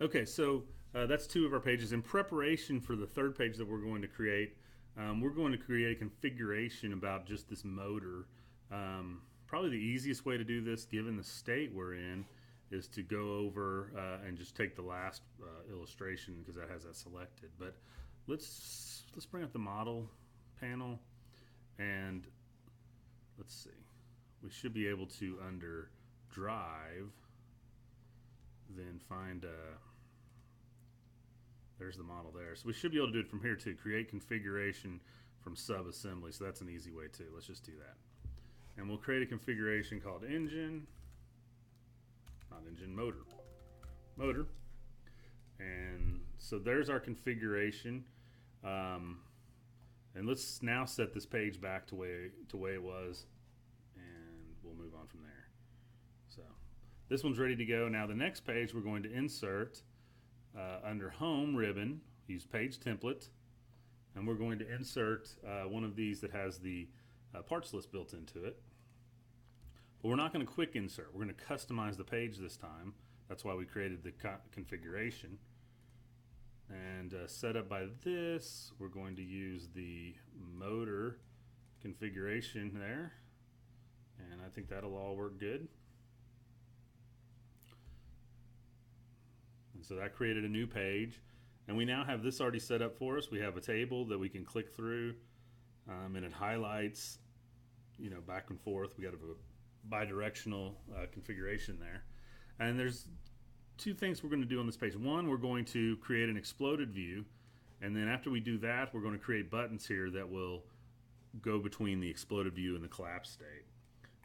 Okay, so that's two of our pages. In preparation for the third page that we're going to create, we're going to create a configuration about just this motor. Probably the easiest way to do this, given the state we're in, is to go over and just take the last illustration because that has that selected. But let's bring up the model panel, and let's see. We should be able to, under Drive, then find there's the model there. So we should be able to do it from here too. Create configuration from sub-assembly. So that's an easy way too. Let's just do that. And we'll create a configuration called engine, not engine, motor. And so there's our configuration. And let's now set this page back to way it was, and we'll move on from there. So this one's ready to go. Now the next page we're going to insert under Home ribbon, use Page Template, and we're going to insert one of these that has the parts list built into it. But we're not going to quick insert. We're going to customize the page this time. That's why we created the configuration. And set up by this, we're going to use the motor configuration there. And I think that'll all work good. And so that created a new page. And we now have this already set up for us. We have a table that we can click through, and it highlights, you know, back and forth. We got a bidirectional configuration there. And there's two things we're going to do on this page. One, we're going to create an exploded view, and then after we do that, we're going to create buttons here that will go between the exploded view and the collapse state.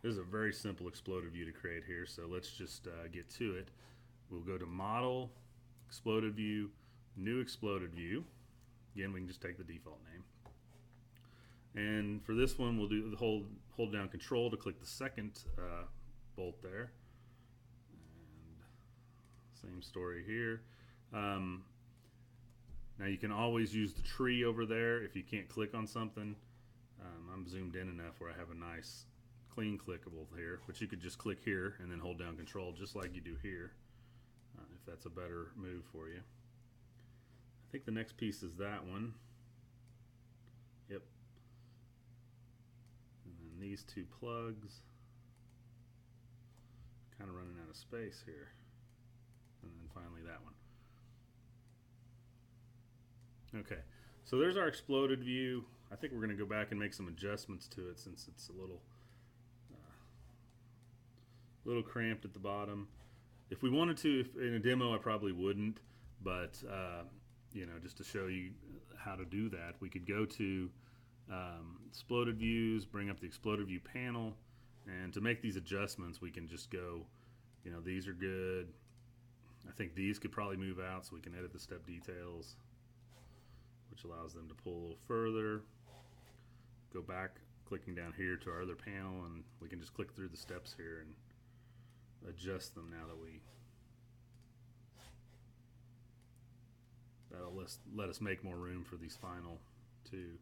This is a very simple exploded view to create here, so let's just get to it. We'll go to Model, Exploded View, New Exploded View. Again, we can just take the default name. And for this one, we'll do the hold down Control to click the second bolt there. Same story here. Now you can always use the tree over there if you can't click on something. I'm zoomed in enough where I have a nice clean clickable here, but you could just click here and then hold down Control just like you do here, if that's a better move for you. I think the next piece is that one. Yep. And then these two plugs. Kind of running out of space here. And then finally that one. Okay, so there's our exploded view. I think we're going to go back and make some adjustments to it since it's a little cramped at the bottom. If we wanted to, in a demo, I probably wouldn't, but you know, just to show you how to do that, we could go to exploded views, bring up the exploded view panel, and to make these adjustments, we can just go, you know, these are good. I think these could probably move out so we can edit the step details, which allows them to pull a little further. Go back, clicking down here to our other panel, and we can just click through the steps here and adjust them now that that'll let us make more room for these final two.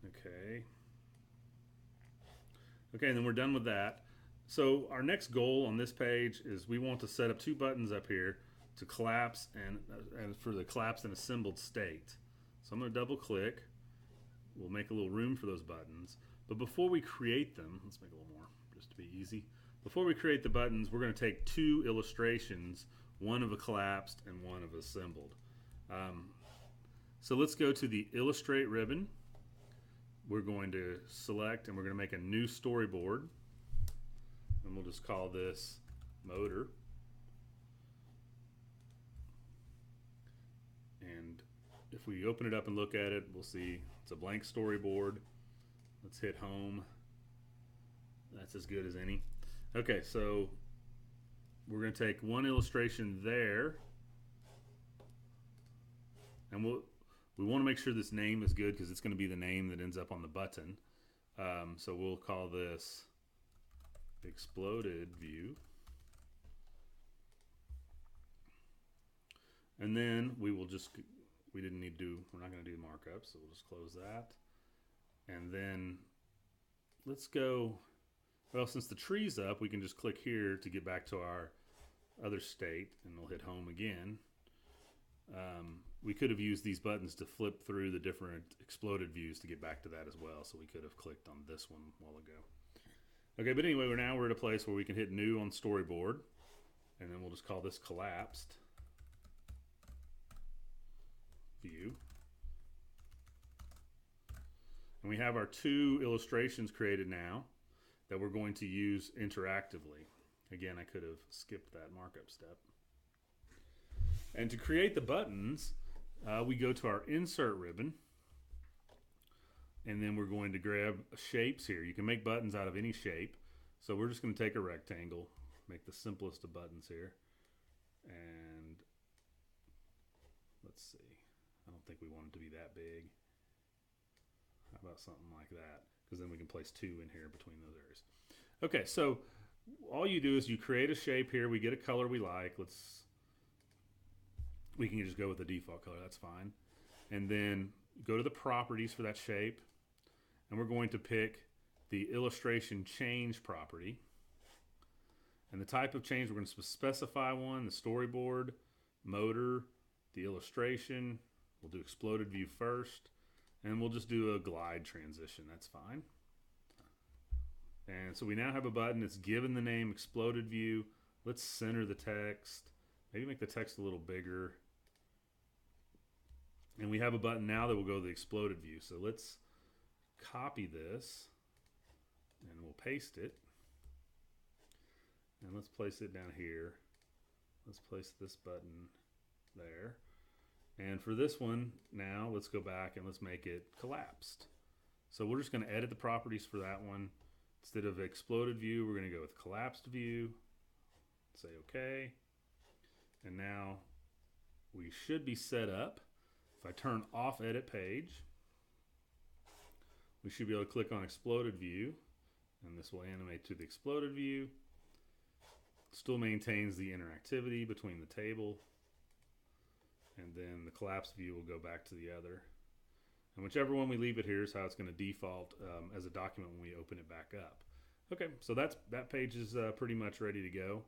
Okay. Okay, and then we're done with that. So our next goal on this page is we want to set up two buttons up here to collapse and for the collapsed and assembled state. So I'm going to double click. We'll make a little room for those buttons. But before we create them, let's make a little more just to be easy. Before we create the buttons, we're going to take two illustrations, one of a collapsed and one of assembled. So let's go to the Illustrate ribbon. We're going to select and we're going to make a new storyboard, and we'll just call this motor. And if we open it up and look at it, we'll see it's a blank storyboard. Let's hit home. That's as good as any. Okay, so we're going to take one illustration there, and we want to make sure this name is good because it's going to be the name that ends up on the button. So we'll call this Exploded View. And then we will just, we're not going to do markup, so we'll just close that. And then let's go Well, since the tree's up, we can just click here to get back to our other state, and we'll hit home again. We could have used these buttons to flip through the different exploded views to get back to that as well, so we could have clicked on this one a while ago. Okay, but anyway, we're at a place where we can hit new on Storyboard, and then we'll just call this collapsed view. And we have our two illustrations created now that we're going to use interactively. Again, I could have skipped that markup step. And to create the buttons, we go to our insert ribbon, and then we're going to grab shapes here. You can make buttons out of any shape. So we're just going to take a rectangle, make the simplest of buttons here. And let's see. I don't think we want it to be that big. How about something like that? Because then we can place two in here between those areas. Okay, so all you do is you create a shape here. We get a color we like. We can just go with the default color. That's fine. And then go to the properties for that shape. And we're going to pick the illustration change property. And the type of change, we're going to specify one, the storyboard, motor, the illustration. We'll do exploded view first. And we'll just do a glide transition. That's fine. And so we now have a button that's given the name exploded view. Let's center the text. Maybe make the text a little bigger. And we have a button now that will go to the exploded view. So let's copy this and we'll paste it. And let's place it down here. Let's place this button there. And for this one, now let's go back and let's make it collapsed. So we're just going to edit the properties for that one. Instead of exploded view, we're going to go with collapsed view. Say OK. And now we should be set up. If I turn off edit page, we should be able to click on exploded view, and this will animate to the exploded view. Still maintains the interactivity between the table, and then the collapsed view will go back to the other. And whichever one we leave it here is how it's going to default as a document when we open it back up. Okay, so that page is pretty much ready to go.